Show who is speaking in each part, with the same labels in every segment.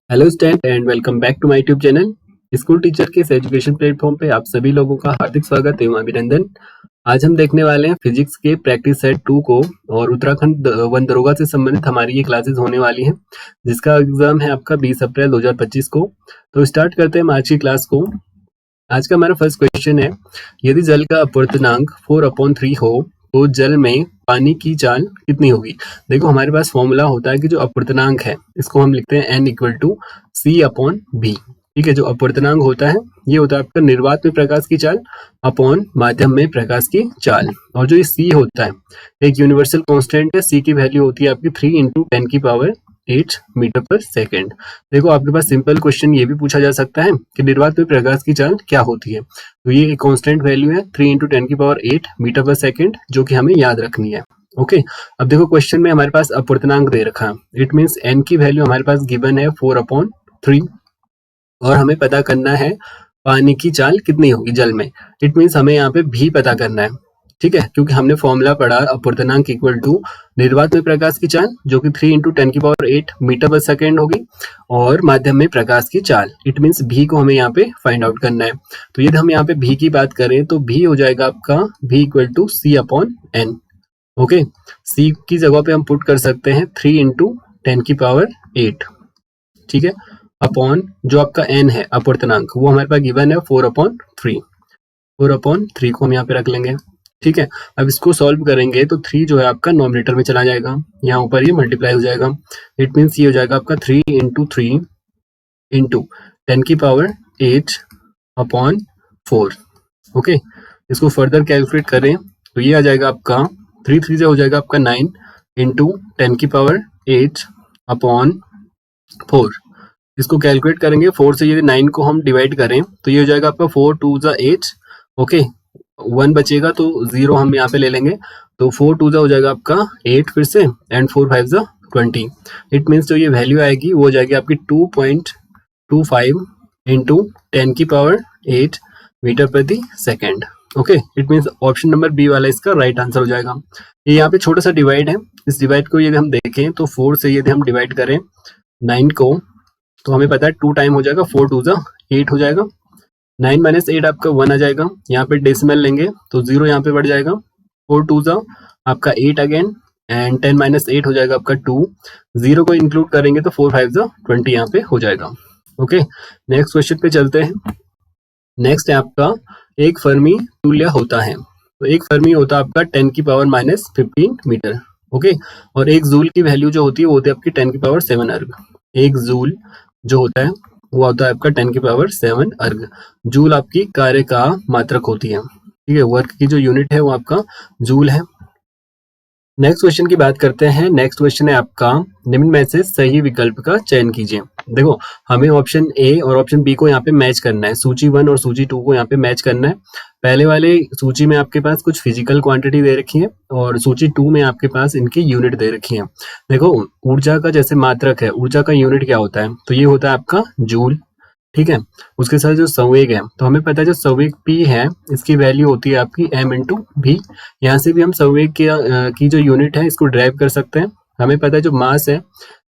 Speaker 1: Hello student and welcome back to my YouTube channel. School teacher के इस education platform पे आप सभी लोगों का हार्दिक स्वागत एवं अभिनंदन। आज हम देखने वाले हैं फिजिक्स के प्रैक्टिस सेट 2 को और उत्तराखंड वन दरोगा से संबंधित हमारी ये क्लासेस होने वाली हैं, जिसका एग्जाम है आपका 20 अप्रैल 2025 को। तो स्टार्ट करते हैं हम आज की क्लास को। आज का हमारा फर्स्ट क्वेश्चन है, यदि जल का अपवर्तनांक 4/3 हो तो जल में पानी की चाल कितनी होगी। देखो हमारे पास फॉर्मूला होता है कि जो अपवर्तनांक है इसको हम लिखते हैं n = c/v। ठीक है, जो अपवर्तनांक होता है ये होता है आपका निर्वात में प्रकाश की चाल अपॉन माध्यम में प्रकाश की चाल। और जो ये c होता है एक यूनिवर्सल कांस्टेंट है, c की वैल्यू होती है आपकी 3 × 10⁸ मीटर पर सेकेंड। देखो आपके पास सिंपल क्वेश्चन ये भी पूछा जा सकता है कि निर्वात में प्रकाश की चाल क्या होती है। तो ये एक कांस्टेंट वैल्यू है 3 × 10⁸ मीटर पर सेकेंड, जो कि हमें याद रखनी है। ओके, अब देखो क्वेश्चन में हमारे पास अपवर्तनांक दे रखा है, इट मींस n की वैल्यू हमारे पास गिवन है 4/3 और हमें पता करना है पानी की चाल कितनी होगी जल में। इट मींस हमें यहाँ पे भी पता करना है, ठीक है, क्योंकि हमने फॉर्मूला पढ़ा अपवर्तनांक = निर्वात में प्रकाश की चाल जो कि 3 × 10⁸ मीटर पर सेकेंड होगी और माध्यम में प्रकाश की चाल। इट मींस भी को हमें यहाँ पे फाइंड आउट करना है। तो यदि हम यहाँ पे भी की बात करें तो भी हो जाएगा आपका v = c/n। ओके, c की जगह पे हम पुट कर सकते हैं 3 × 10⁸, ठीक है, अपॉन जो आपका n है अपवर्तनांक वो हमारे पास गिवन है 4/3। 4/3 को हम यहाँ पे रख लेंगे, ठीक है। अब इसको सॉल्व करेंगे तो 3 जो है आपका नॉमिनेटर में चला जाएगा, यहाँ ऊपर ये मल्टीप्लाई हो जाएगा। इट मीन्स ये हो जाएगा आपका 3 × 3 × 10⁸/4। ओके, इसको फर्दर कैलकुलेट करें तो ये आ जाएगा आपका 3 3 से हो जाएगा आपका 9 × 10⁸/4। इसको कैलकुलेट करेंगे 4 से यदि 9 को हम डिवाइड करें तो ये हो जाएगा आपका 4 2 8। ओके, 1 बचेगा तो 0 हम यहाँ पे ले लेंगे, तो 4 2 हो जाएगा आपका 8 फिर से एंड 4 5 20। इट मीन्स जो ये वैल्यू आएगी वो हो जाएगी आपकी 2.25 × 10⁸ मीटर प्रति second. Okay, it means option number b वाला इसका राइट आंसर हो जाएगा। ये यहाँ पे छोटा सा डिवाइड है, इस डिवाइड को यदि हम देखें तो 4 से यदि हम डिवाइड करें 9 को तो हमें पता है 2 टाइम हो जाएगा, 4 2 8 हो जाएगा, 9 - 8 आपका 1 आ जाएगा। यहाँ पे डेसिमल लेंगे तो 0 यहाँ पे बढ़ जाएगा, 4 2 आपका 8 अगेन एंड 10 - 8 हो जाएगा आपका 2। 0 को इंक्लूड करेंगे तो 4 5 20 यहाँ पे हो जाएगा। ओके, नेक्स्ट क्वेश्चन पे चलते हैं। नेक्स्ट है आपका एक फर्मी तुल्य होता है, तो एक फर्मी होता है आपका 10⁻⁻15 मीटर। ओके, और एक जूल की वैल्यू जो होती है वो होती है आपकी 10⁻7 अर्ग। एक जूल जो होता है वो होता है आपका 10⁻7 अर्ग। जूल आपकी कार्य का मात्रक होती है, ठीक है, वर्क की जो यूनिट है वो आपका जूल है। नेक्स्ट क्वेश्चन की बात करते हैं। नेक्स्ट क्वेश्चन है आपका निम्न में से सही विकल्प का चयन कीजिए। देखो हमें ऑप्शन ए और ऑप्शन बी को यहाँ पे मैच करना है, सूची 1 और सूची 2 को यहाँ पे मैच करना है। पहले वाले सूची में आपके पास कुछ फिजिकल क्वांटिटी दे रखी है और सूची 2 में आपके पास इनकी यूनिट दे रखी है। देखो ऊर्जा का जैसे मात्रक है, ऊर्जा का यूनिट क्या होता है, तो ये होता है आपका जूल, ठीक है। उसके साथ जो संवेग है तो हमें पता है जो संवेग P है इसकी वैल्यू होती है आपकी m × v। यहाँ से भी हम संवेग की जो यूनिट है इसको ड्राइव कर सकते हैं। हमें पता है जो मास है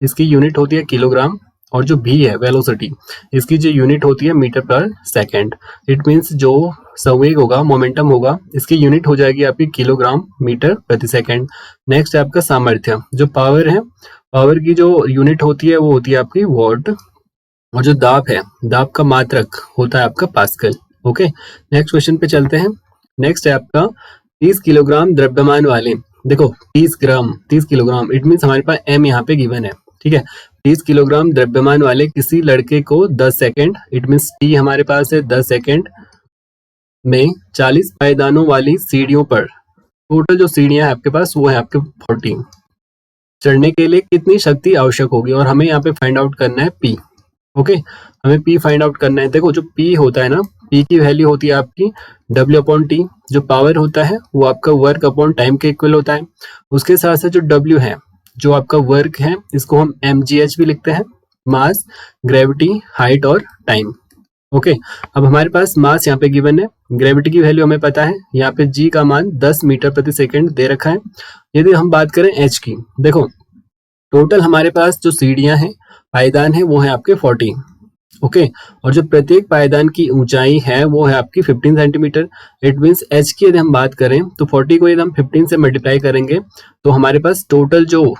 Speaker 1: इसकी यूनिट होती है किलोग्राम और जो v है वेलोसिटी इसकी जो यूनिट होती है मीटर पर सेकेंड। इट मीन्स जो संवेग होगा मोमेंटम होगा इसकी यूनिट हो जाएगी आपकी किलोग्राम मीटर प्रति सेकेंड। नेक्स्ट है आपका सामर्थ्य, जो पावर है पावर की जो यूनिट होती है वो होती है आपकी वॉट और जो दाब है दाब का मात्रक होता है आपका पास्कल। ओके, नेक्स्ट क्वेश्चन पे चलते हैं। नेक्स्ट है आपका 30 किलोग्राम द्रव्यमान वाले, देखो 30 किलोग्राम इट मीन्स हमारे पास m यहाँ पे गिवन है, ठीक है। 30 किलोग्राम द्रव्यमान वाले किसी लड़के को 10 सेकेंड, इट मीन्स t हमारे पास है 10 सेकेंड में 40 पायदानों वाली सीढ़ियों पर, टोटल जो सीढ़ियां है आपके पास वो है आपके 14, चढ़ने के लिए कितनी शक्ति आवश्यक होगी और हमें यहाँ पे फाइंड आउट करना है p। ओके, हमें P फाइंड आउट करना है। देखो जो P होता है ना, P की वैल्यू होती है आपकी W/T। जो पावर होता है वो आपका वर्क अपॉन टाइम के इक्वल होता है। उसके साथ साथ जो W है जो आपका वर्क है इसको हम mgh भी लिखते हैं, मास, ग्रेविटी, हाइट और टाइम। ओके, अब हमारे पास मास यहाँ पे गिवन है, ग्रेविटी की वैल्यू हमें पता है, यहाँ पे g का मान 10 मीटर प्रति सेकेंड दे रखा है। यदि हम बात करें h की, देखो टोटल हमारे पास जो सीढ़ियां हैं पायदान है वो है आपके 40, ओके। और जो प्रत्येक पायदान की ऊंचाई है वो है आपकी 15 सेंटीमीटर। इट मीन्स एच की यदि हम बात करें तो 40 को यदि हम 15 से मल्टीप्लाई करेंगे तो हमारे पास टोटल जो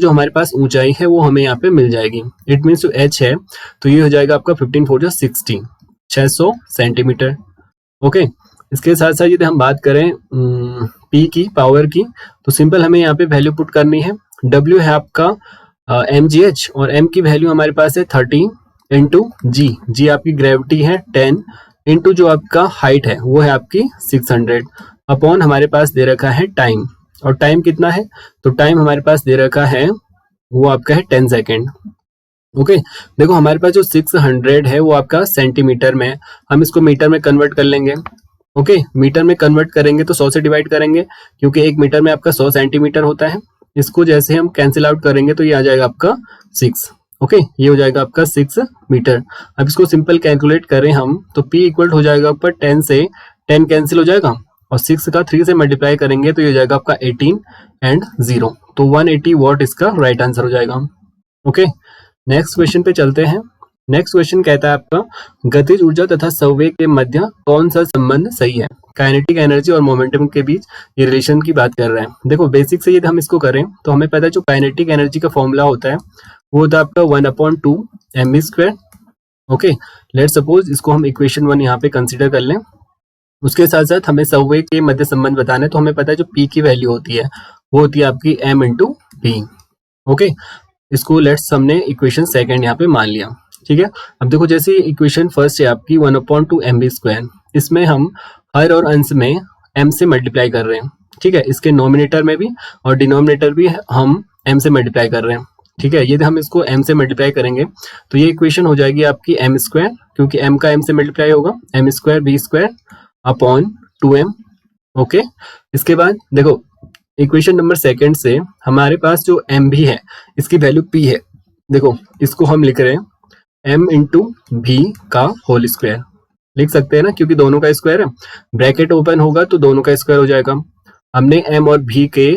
Speaker 1: हमारे पास ऊंचाई है वो हमें यहाँ पे मिल जाएगी। इट मीन्स जो एच है तो ये हो जाएगा आपका 15 4 जा 60, 600 सेंटीमीटर, ओके। इसके साथ साथ यदि हम बात करें पी की पावर की, तो सिंपल हमें यहाँ पे वैल्यू पुट करनी है। डब्ल्यू है आपका mgh और m की वैल्यू हमारे पास है 30 इंटू जी आपकी ग्रेविटी है 10 इंटू जो आपका हाइट है वो है आपकी 600 अपॉन हमारे पास दे रखा है टाइम। और टाइम कितना है, तो टाइम हमारे पास दे रखा है वो आपका है 10 सेकेंड, ओके। देखो हमारे पास जो 600 है वो आपका सेंटीमीटर में, हम इसको मीटर में कन्वर्ट कर लेंगे, ओके। मीटर में कन्वर्ट करेंगे तो 100 से डिवाइड करेंगे क्योंकि एक मीटर में आपका 100 सेंटीमीटर होता है। इसको जैसे हम कैंसिल आउट करेंगे तो ये आ जाएगा आपका 6, ओके। ये हो जाएगा आपका 6 मीटर। अब इसको सिंपल कैलकुलेट करें हम तो P इक्वल हो जाएगा आपका 10 से 10 कैंसिल हो जाएगा और 6 का 3 से मल्टीप्लाई करेंगे तो ये हो जाएगा आपका 18 एंड 0, तो 180 वॉट इसका राइट आंसर हो जाएगा, ओके। नेक्स्ट क्वेश्चन पे चलते हैं। नेक्स्ट क्वेश्चन कहता है आपका गतिज ऊर्जा तथा संवेग के मध्य कौन सा संबंध सही है। काइनेटिक एनर्जी और मोमेंटम के बीच ये रिलेशन की बात कर रहे हैं। देखो बेसिक से यदि हम इसको करें तो हमें पता है जो काइनेटिक एनर्जी का फॉर्मूला होता है वो होता है आपका 1/2 mv², ओके। लेट्स सपोज इसको हम इक्वेशन 1 यहाँ पे कंसिडर कर लें। उसके साथ साथ हमें संवेग के मध्य संबंध बताना है, तो हमें पता है जो P की वैल्यू होती है वो होती है आपकी m इंटू P, ओके। इसको लेट्स हमने इक्वेशन सेकंड यहाँ पे मान लिया, ठीक है। अब देखो जैसे इक्वेशन फर्स्ट है आपकी 1/2 mv², इसमें हम हर और अंश में m से मल्टीप्लाई कर रहे हैं, ठीक है। इसके नोमिनेटर में भी और डिनोमिनेटर भी हम m से मल्टीप्लाई कर रहे हैं, ठीक है। यदि हम इसको m से मल्टीप्लाई करेंगे तो ये इक्वेशन हो जाएगी आपकी m², क्योंकि m का m से मल्टीप्लाई होगा m² v² upon 2m, okay. इसके बाद देखो इक्वेशन नंबर सेकंड से हमारे पास जो m भी है इसकी वैल्यू p है। देखो इसको हम लिख रहे हैं m इंटू भी का होल स्क्वायर, लिख सकते हैं ना, क्योंकि दोनों का स्क्वायर है। ब्रैकेट ओपन होगा तो दोनों का स्क्वायर हो जाएगा। हमने m और v के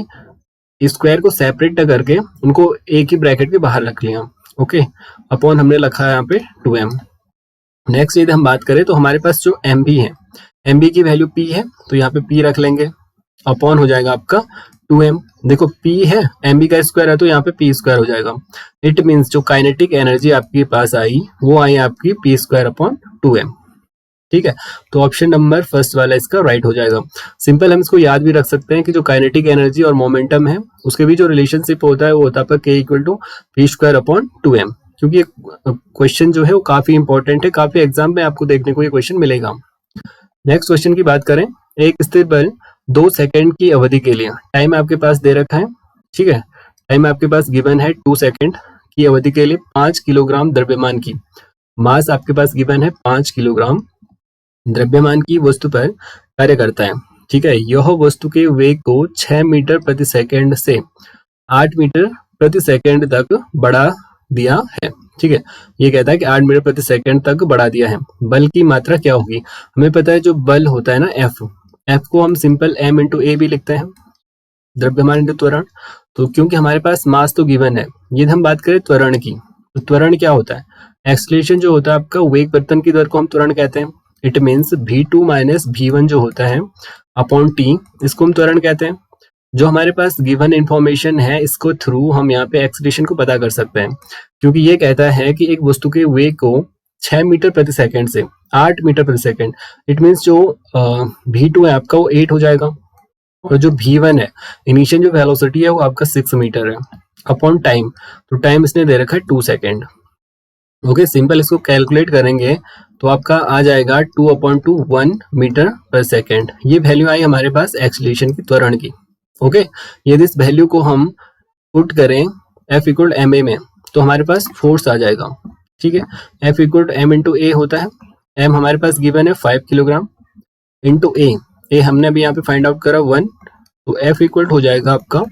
Speaker 1: स्क्वायर को सेपरेट करके उनको एक ही ब्रैकेट के बाहर रख लिया, ओके। अपॉन हमने रखा है यहाँ पे 2m। नेक्स्ट यदि हम बात करें तो हमारे पास जो एम बी है, एम बी की वैल्यू p है तो यहाँ पे p रख लेंगे, अपॉन हो जाएगा आपका 2m। देखो p है, एम बी का स्क्वायर है तो यहाँ पे p² हो जाएगा। इट मीन्स जो काइनेटिक एनर्जी आपके पास आई वो आई आपकी p² अपॉन 2m, ठीक है। तो ऑप्शन नंबर फर्स्ट वाला इसका राइट हो जाएगा। सिंपल हम इसको याद भी रख सकते हैं कि जो काइनेटिक एनर्जी और मोमेंटम है उसके बीच जो रिलेशनशिप होता है वो होता है आपका k equal to p² upon 2m, क्योंकि ये क्वेश्चन जो है वो काफी इंपॉर्टेंट है, काफी एग्जाम में आपको देखने को ये क्वेश्चन मिलेगा। नेक्स्ट क्वेश्चन की बात करें, एक स्थिर बल 2 सेकंड की अवधि के लिए, टाइम आपके पास दे रखा है, ठीक है। टाइम आपके पास गिवन है 2 सेकंड की अवधि के लिए 5 किलोग्राम द्रव्यमान की, मास आपके पास गिवन है 5 किलोग्राम द्रव्यमान की वस्तु पर कार्य करता है, ठीक है। यह वस्तु के वेग को 6 मीटर प्रति सेकंड से 8 मीटर प्रति सेकंड तक बढ़ा दिया है, ठीक है। ये कहता है कि 8 मीटर प्रति सेकंड तक बढ़ा दिया है। बल की मात्रा क्या होगी, हमें पता है जो बल होता है ना F को हम सिंपल m इंटू ए भी लिखते हैं, द्रव्यमान इंटू त्वरण। तो क्योंकि हमारे पास मास तो गिवन है, यदि हम बात करें त्वरण की तो त्वरण क्या होता है, एक्सलेशन जो होता है आपका वेग परिवर्तन की दर को हम त्वरण कहते हैं। It means v2 minus v1 जो होता है अपॉन t, इसको हम त्वरण कहते हैं। जो हमारे पास गिवन इंफॉर्मेशन है इसको थ्रू हम यहाँ पे एक्सलेशन को पता कर सकते हैं, क्योंकि ये कहता है कि एक वस्तु के वेग को 6 मीटर प्रति सेकंड से 8 मीटर प्रति सेकंड, इट मीन्स जो v2 है आपका वो 8 हो जाएगा और जो v1 है इनिशियल जो वेलोसिटी है वो आपका 6 मीटर है अपॉन टाइम, तो टाइम इसने दे रखा है 2 सेकेंड, ओके। सिंपल इसको कैलकुलेट करेंगे तो आपका आ जाएगा 2/2 1 मीटर पर सेकेंड। ये वैल्यू आई हमारे पास एक्सलेशन की त्वरण की, ओके। यदि इस वैल्यू को हम पुट करें F इक्वल ma में तो हमारे पास फोर्स आ जाएगा, ठीक है। F इक्वल m इंटू ए होता है, m हमारे पास गिवन है 5 किलोग्राम इंटू ए हमने अभी यहाँ पे फाइंड आउट करा 1, तो F इक्वल हो जाएगा आपका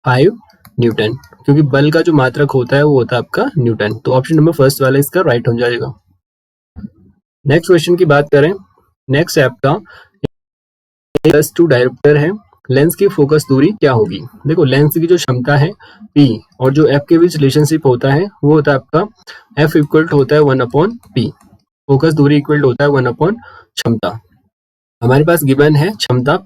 Speaker 1: 5 न्यूटन, क्योंकि बल का जो मात्रक होता है वो होता है आपका न्यूटन। तो ऑप्शन नंबर फर्स्ट वाला इसका राइट हो जाएगा। नेक्स्ट क्वेश्चन की बात करें, नेक्स्ट आपका +2 डायोप्टर है लेंस की फोकस दूरी क्या होगी। देखो लेंस की जो क्षमता है P और जो F के बीच रिलेशनशिप होता है वो होता है आपका F इक्वल होता है 1/P। फोकस दूरी इक्वल होता है 1/ क्षमता। हमारे पास गिवन है क्षमता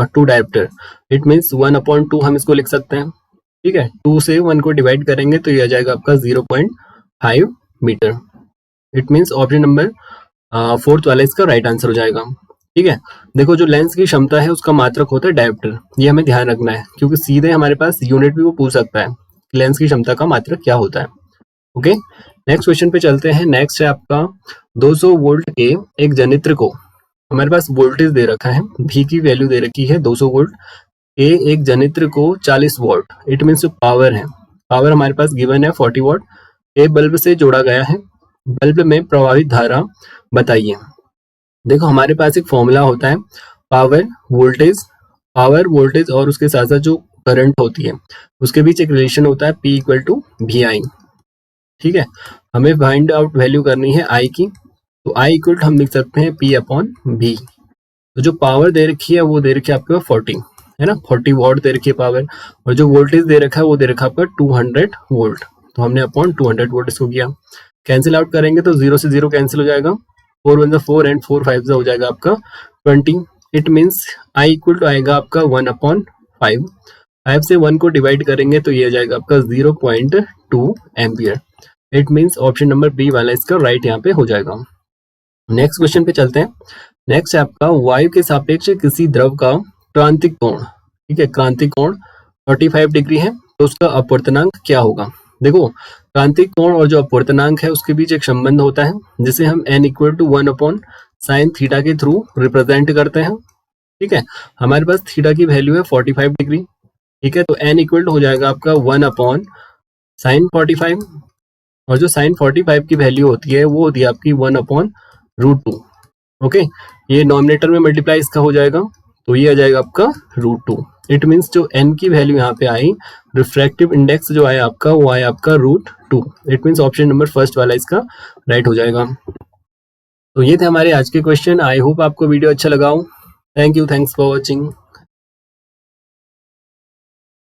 Speaker 1: टू डायोप्टर, इट मीन्स 1/2 हम इसको लिख सकते हैं। ठीक है, 2 से 1 को डिवाइड करेंगे तो ये आ जाएगा आपका 0.5 metre. It means option number 4th वाला इसका राइट आंसर हो जाएगा। ठीक है, देखो जो लेंस की क्षमता है उसका मात्रक होता है डायोप्टर, ये हमें ध्यान रखना है क्योंकि सीधे हमारे पास यूनिट भी वो पूछ सकता है लेंस की क्षमता का मात्रक क्या होता है। ओके, नेक्स्ट क्वेश्चन पे चलते हैं। नेक्स्ट है आपका 200 वोल्ट के एक जनित्र को, हमारे पास वोल्टेज दे रखा है, V की वैल्यू दे रखी है 200 वोल्ट के एक जनित्र को 40 वॉट, इट मीन्स पावर है, पावर हमारे पास गिवन है 40 वॉट, एक बल्ब से जोड़ा गया है, बल्ब में प्रवाहित धारा बताइए। देखो हमारे पास एक फॉर्मूला होता है पावर वोल्टेज और उसके साथ साथ जो करंट होती है उसके बीच एक रिलेशन होता है P इक्वल टू VI। ठीक है, हमें फाइंड आउट वैल्यू करनी है I की, तो I इक्वल हम लिख सकते हैं P/V। तो जो पावर दे रखी है वो दे रखी है आपके 40 है ना, 40 वॉट दे रखी है पावर, और जो वोल्टेज दे रखा है वो दे रखा है आपका 200 वोल्ट, तो हमने अपॉन 200 वोल्ट इसको किया। कैंसिल आउट करेंगे तो 0 से 0 कैंसिल हो जाएगा, 4 1 4 एंड 4 5 हो जाएगा आपका 20। It means I equal to आएगा आपका 1/5। 5 से 1 को डिवाइड करेंगे तो ये आ जाएगा आपका 0.2 ampere. It means option number b वाला इसका राइट यहाँ पे हो जाएगा। नेक्स्ट क्वेश्चन पे चलते हैं। नेक्स्ट है आपका वायु के सापेक्ष किसी द्रव का क्रांतिक कोण, ठीक है, क्रांतिक कोण 45 डिग्री है तो उसका अपवर्तनांक क्या होगा। देखो क्रांतिक कोण और जो अपवर्तनांक है उसके बीच एक संबंध होता है जिसे हम n equal to 1/sin theta के थ्रू रिप्रेजेंट करते हैं। ठीक है, हमारे पास थीटा की वैल्यू है 45 डिग्री, ठीक है, तो n इक्वल हो जाएगा आपका 1/sin 45, और जो sin 45 की वैल्यू होती है वो होती है आपकी 1/√2। ओके, ये नॉमिनेटर में मल्टीप्लाई इसका हो जाएगा तो ये आ जाएगा आपका √2। इट मीन्स जो n की वैल्यू यहाँ पे आई, रिफ्रैक्टिव इंडेक्स जो आया आपका वो आया आपका √2। It means option number first वाला इसका राइट हो जाएगा। तो ये थे हमारे आज के क्वेश्चन। आई होप आपको वीडियो अच्छा लगा हो। Thank you, thanks for watching.